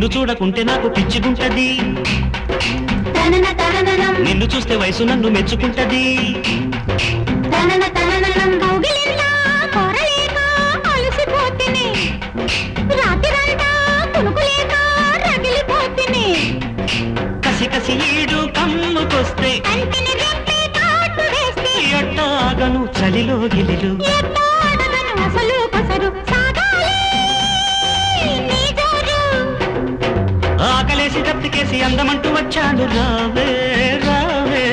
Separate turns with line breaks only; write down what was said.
నిన్ను చూడకుంటే నాకు పిచ్చిగుంటది, నిన్ను చూస్తే వయసు నన్ను మెచ్చుకుంటది. కసి కసి ఈడు కమ్ముకొస్తే ఎట్టాగను చలిలో గిలిలు, ఆకలేసి దప్పికేసి అందమంటూ వచ్చాను రావే రావే.